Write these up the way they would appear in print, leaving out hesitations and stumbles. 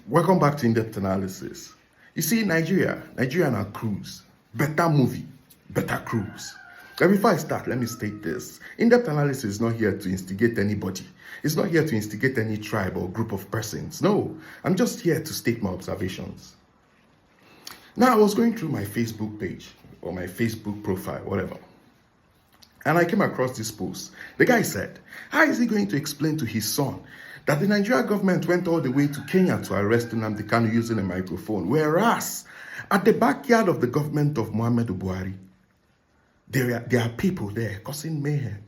Welcome back to In-Depth Analysis. You see, Nigeria on a cruise. Better movie, better cruise. And before I start, let me state this. In-Depth Analysis is not here to instigate anybody. It's not here to instigate any tribe or group of persons. No, I'm just here to state my observations. Now, I was going through my Facebook page or my Facebook profile, whatever. And I came across this post. The guy said, how is he going to explain to his son that the Nigerian government went all the way to Kenya to arrest Ndigbo using a microphone, whereas at the backyard of the government of Muhammadu Buhari, there are people there causing mayhem,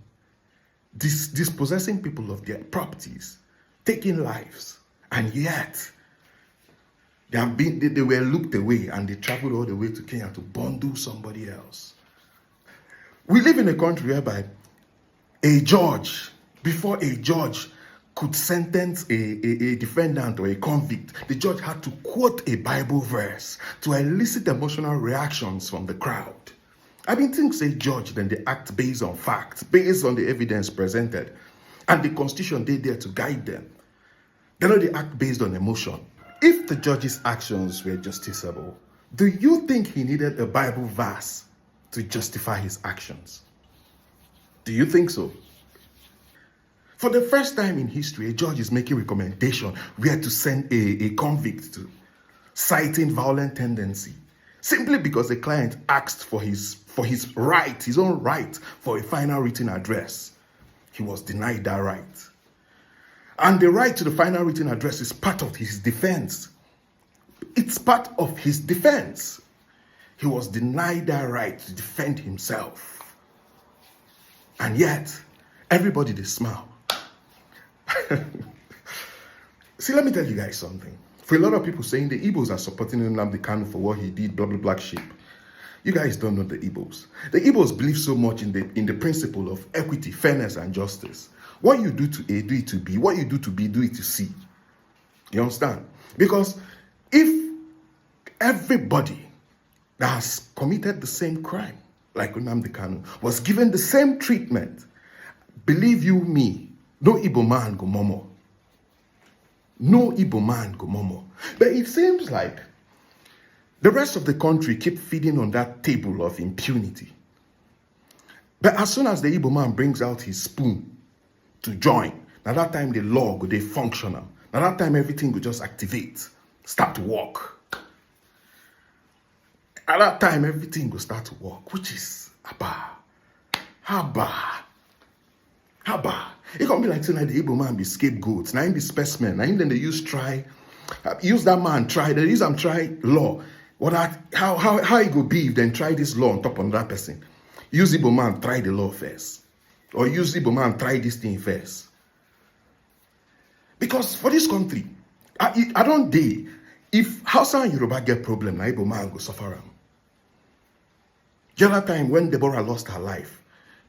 dispossessing people of their properties, taking lives, and yet they were looked away and they traveled all the way to Kenya to bundle somebody else. We live in a country whereby before a judge could sentence a defendant or a convict, the judge had to quote a Bible verse to elicit emotional reactions from the crowd. I mean, things say judge, then they act based on facts, based on the evidence presented, and the Constitution they there to guide them. They know they act based on emotion. If the judge's actions were justiciable, do you think he needed a Bible verse to justify his actions? Do you think so? For the first time in history, a judge is making recommendation where to send a convict to, citing violent tendency, simply because the client asked for his right, his own right for a final written address. He was denied that right. And the right to the final written address is part of his defense. It's part of his defense. He was denied that right to defend himself. And yet, everybody they smile. See, let me tell you guys something. For a lot of people saying the Igbos are supporting Nnamdi Kanu for what he did, blah, blah, black sheep. You guys don't know the Igbos. The Igbos believe so much in the principle of equity, fairness, and justice. What you do to A, do it to B. What you do to B, do it to C. You understand? Because if everybody that has committed the same crime, like Nnamdi Kanu, was given the same treatment, believe you me, no Igbo man go momo. No Igbo man go momo. But it seems like the rest of the country keep feeding on that table of impunity. But as soon as the Igbo man brings out his spoon to join, now that time the law go dey functional. Now that time everything will just activate, start to work. At that time everything will start to work, which is haba. It can be like saying that the Igbo man be scapegoat. Now him be specimen. Now him then they use that man try. They use them try law. How it go be if then try this law on top of that person? Use Igbo man try the law first, or use Igbo man try this thing first. Because for this country, I don't dare. If Hausa and Yoruba get problem, now Igbo man go suffer am. The other time when Deborah lost her life,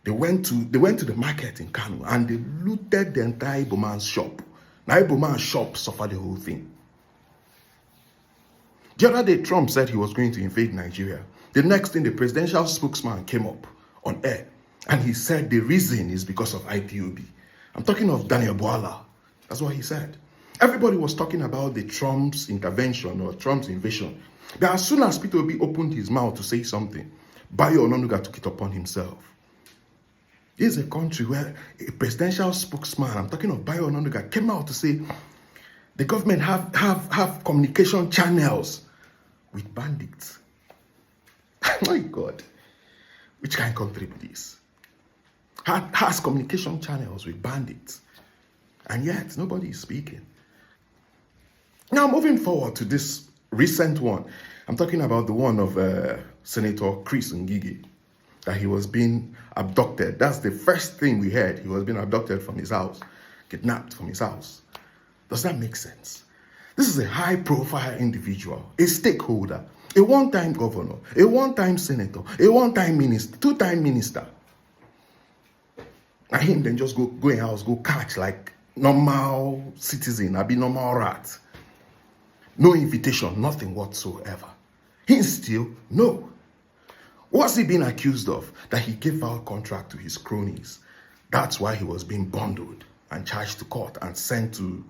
they went to the market in Kano and they looted the entire Igbo man's shop. Now Igbo man's shop suffered the whole thing. The other day, Trump said he was going to invade Nigeria. The next thing, the presidential spokesman came up on air and he said the reason is because of IPOB. I'm talking of Daniel Bwala. That's what he said. Everybody was talking about the Trump's intervention or Trump's invasion. But as soon as Peter Obi opened his mouth to say something, Bayo Ononuga took it upon himself. This is a country where a presidential spokesman, I'm talking of Bayo Ononuga, came out to say the government have communication channels with bandits. My God, which kind of country is this? Has communication channels with bandits, and yet nobody is speaking. Now, moving forward to this recent one, I'm talking about the one of Senator Chris Ngige, that he was being abducted. That's the first thing we heard. He was being abducted from his house, kidnapped from his house. Does that make sense? This is a high-profile individual, a stakeholder, a one-time governor, a one-time senator, a one-time minister, two-time minister. And him then just go in house, go catch like normal citizen, be normal rat. No invitation, nothing whatsoever. He still, no. What's he being accused of? That he gave out contract to his cronies. That's why he was being bundled and charged to court and sent to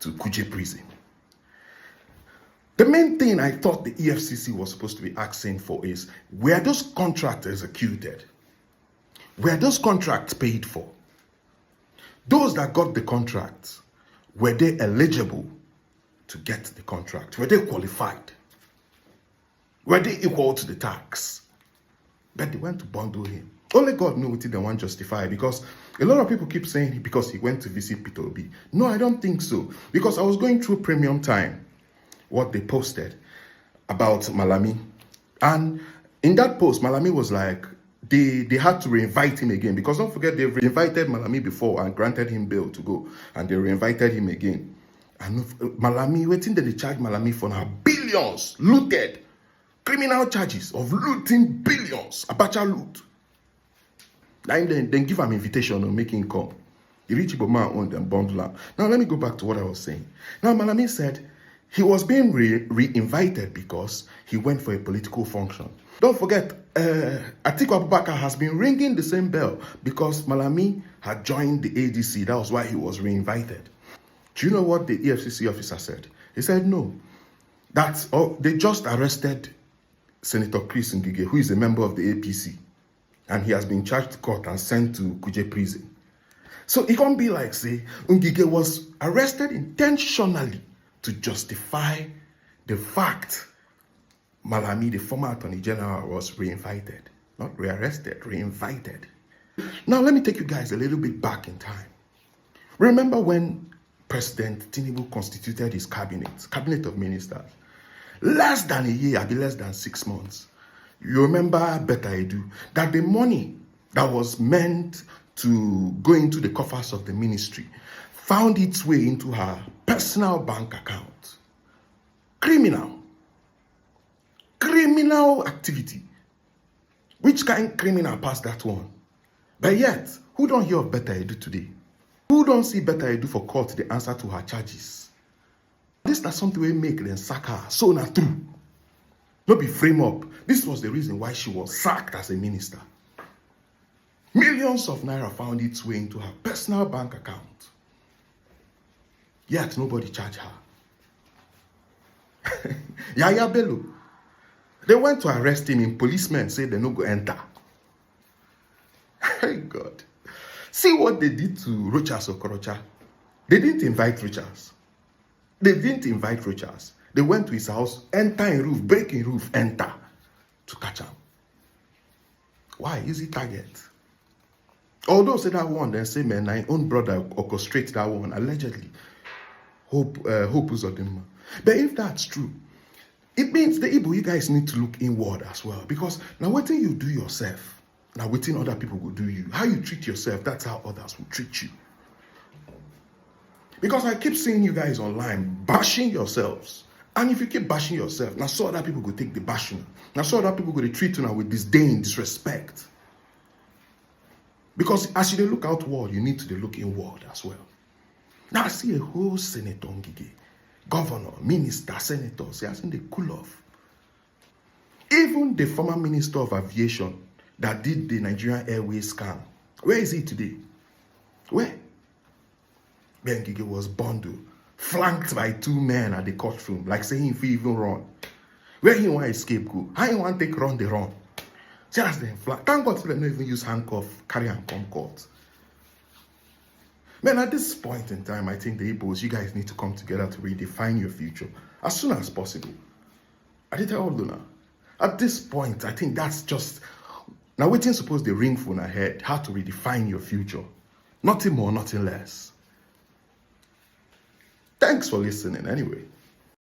Kuje prison. The main thing I thought the EFCC was supposed to be asking for is, were those contracts executed? Were those contracts paid for? Those that got the contracts, were they eligible to get the contract? Were they qualified? Were they equal to the tax? But they went to bundle him. Only God knew what they want to justify, because a lot of people keep saying because he went to visit Peter Obi. No, I don't think so. Because I was going through Premium Time, what they posted about Malami. And in that post, Malami was like, they had to reinvite him again, because don't forget, they've invited Malami before and granted him bail to go, and they reinvited him again. And Malami, waiting that they charge Malami for now, billions looted, criminal charges of looting billions, Abacha loot. Then give him invitation on making come. The rich people man owned and bundle up. Now let me go back to what I was saying. Now Malami said he was being re-invited because he went for a political function. Don't forget, Atiku Abubakar has been ringing the same bell because Malami had joined the ADC. That was why he was re-invited. Do you know what the EFCC officer said? He said no. They just arrested Senator Chris Ndigbo, who is a member of the APC. And he has been charged to court and sent to Kuje prison. So it can't be like, say, Ndigbo was arrested intentionally to justify the fact Malami, the former Attorney General, was re-invited. Not re-arrested, re-invited. Now let me take you guys a little bit back in time. Remember when President Ndigbo constituted his cabinet of ministers? Less than a year, I be less than 6 months. You remember Better Edu, that the money that was meant to go into the coffers of the ministry found its way into her personal bank account. Criminal activity. Which kind of criminal passed that one? But yet, who don't hear of Better Edu today? Who don't see Better Edu for court the answer to her charges? This is something we make them sack her. So not true. Not be frame up. This was the reason why she was sacked as a minister. Millions of naira found its way into her personal bank account. Yet nobody charged her. Yaya Bello. They went to arrest him, and policemen said they no go enter. Hey God. See what they did to Rochas Okorocha. They didn't invite Rochas. They went to his house, enter in roof, break in roof, enter to catch him. Why? Easy target. Although say that one, then say, man, my own brother orchestrates that one, allegedly. Hope Uzodinma. But if that's true, it means the Igbo, you guys need to look inward as well. Because now what thing you do yourself, now what thing other people will do you. How you treat yourself, that's how others will treat you. Because I keep seeing you guys online bashing yourselves. And if you keep bashing yourself, now so other people will take the bashing. Now so other people will treat you now with disdain, disrespect. Because as you look outward, you need to look inward as well. Now I see a whole Senator Ngige, governor, minister, senators, they are saying they cool off. Even the former minister of aviation that did the Nigerian Airways scam, where is he today? Where? Ben Ngige was bundled, flanked by 2 men at the courtroom, like saying if he even run. Where he want escape go? How he want take run the run? Just them flank. Thank God they don't even use handcuff, carry and come court. Man, at this point in time, I think the Igbos, you guys need to come together to redefine your future as soon as possible. I did tell all Luna. At this point, I think that's just now waiting suppose the ring phone ahead, how to redefine your future. Nothing more, nothing less. Thanks for listening anyway.